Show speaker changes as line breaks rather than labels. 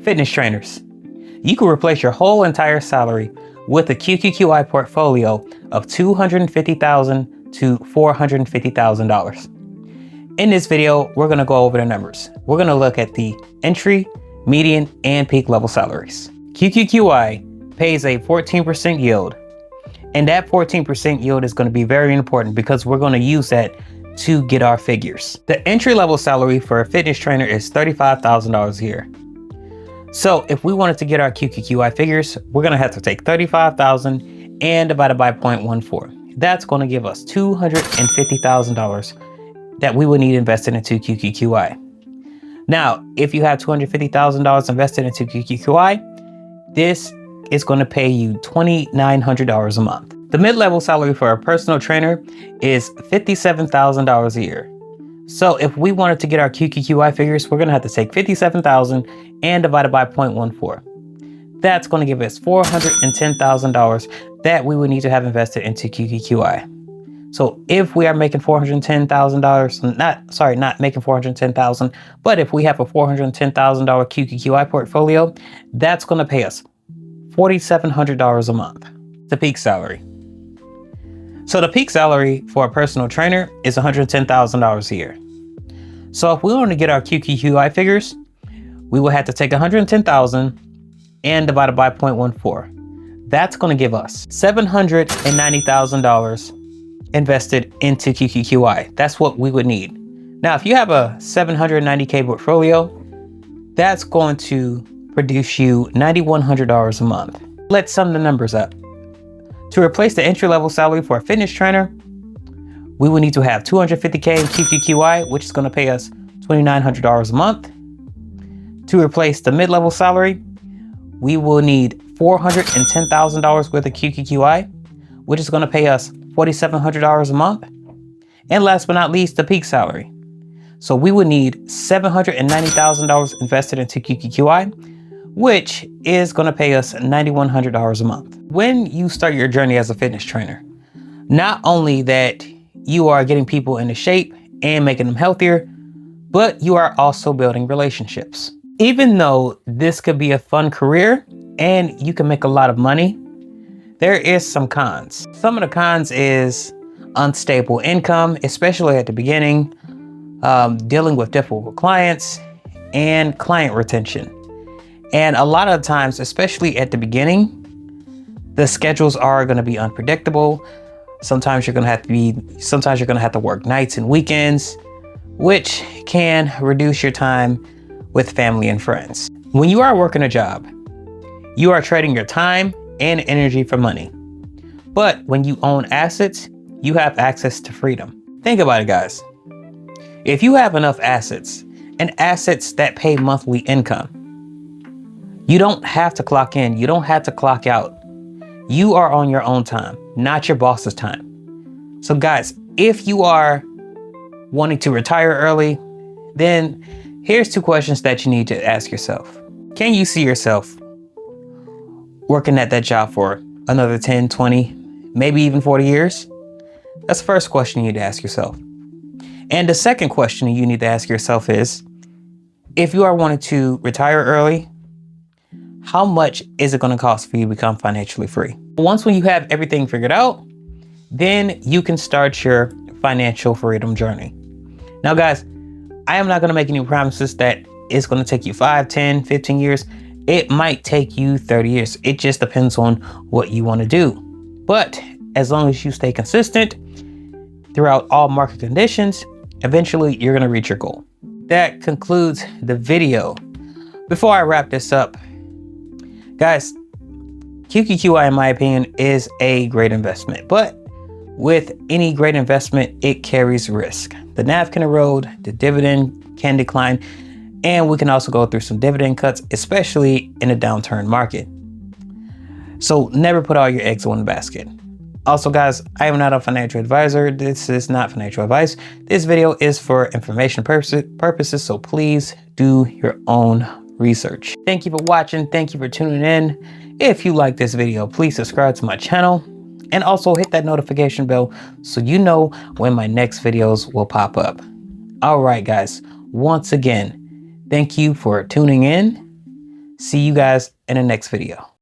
Fitness trainers. You can replace your whole entire salary with a QQQI portfolio of $250,000 to $450,000. In this video, we're going to go over the numbers. We're going to look at the entry, median, and peak level salaries. QQQI pays a 14% yield, and that 14% yield is going to be very important because we're going to use that to get our figures. The entry level salary for a fitness trainer is $35,000 a year. So if we wanted to get our QQQI figures, we're going to have to take 35,000 and divide it by 0.14. That's going to give us $250,000 that we would need invested into QQQI. Now, if you have $250,000 invested into QQQI, this is going to pay you $2,900 a month. The mid-level salary for a personal trainer is $57,000 a year. So if we wanted to get our QQQI figures, we're going to have to take 57,000 and divide it by 0.14. That's going to give us $410,000 that we would need to have invested into QQQI. So if we are making $410,000, not making $410,000, but if we have a $410,000 QQQI portfolio, that's going to pay us $4,700 a month. The peak salary. So the peak salary for a personal trainer is $110,000 a year. So if we want to get our QQQI figures, we will have to take $110,000 and divide it by 0.14. That's going to give us $790,000 invested into QQQI. That's what we would need. Now, if you have a $790K portfolio, that's going to produce you $9,100 a month. Let's sum the numbers up. To replace the entry-level salary for a fitness trainer, we will need to have $250K in QQQI, which is going to pay us $2,900 a month. To replace the mid-level salary, we will need $410,000 worth of QQQI, which is going to pay us $4,700 a month. And last but not least, the peak salary. So we would need $790,000 invested into QQQI, which is going to pay us $9,100 a month. When you start your journey as a fitness trainer, not only that you are getting people into shape and making them healthier, but you are also building relationships. Even though this could be a fun career and you can make a lot of money, there is some cons. Some of the cons is unstable income, especially at the beginning, dealing with difficult clients, and client retention. And a lot of times, especially at the beginning, the schedules are going to be unpredictable. Sometimes you're going to have to work nights and weekends, which can reduce your time with family and friends. When you are working a job, you are trading your time and energy for money. But when you own assets, you have access to freedom. Think about it, guys. If you have enough assets and assets that pay monthly income, you don't have to clock in. You don't have to clock out. You are on your own time, not your boss's time. So guys, if you are wanting to retire early, then here's two questions that you need to ask yourself. Can you see yourself working at that job for another 10, 20, maybe even 40 years? That's the first question you need to ask yourself. And the second question you need to ask yourself is, if you are wanting to retire early, how much is it going to cost for you to become financially free? Once when you have everything figured out, then you can start your financial freedom journey. Now, guys, I am not going to make any promises that it's going to take you 5, 10, 15 years. It might take you 30 years. It just depends on what you want to do. But as long as you stay consistent throughout all market conditions, eventually you're going to reach your goal. That concludes the video. Before I wrap this up, guys, QQQI, in my opinion, is a great investment, but with any great investment, it carries risk. The NAV can erode, the dividend can decline, and we can also go through some dividend cuts, especially in a downturn market. So never put all your eggs in one basket. Also, guys, I am not a financial advisor. This is not financial advice. This video is for information purposes, so please do your own research. Thank you for watching. Thank you for tuning in. If you like this video, please subscribe to my channel and also hit that notification bell so you know when my next videos will pop up. All right, guys, once again, thank you for tuning in. See you guys in the next video.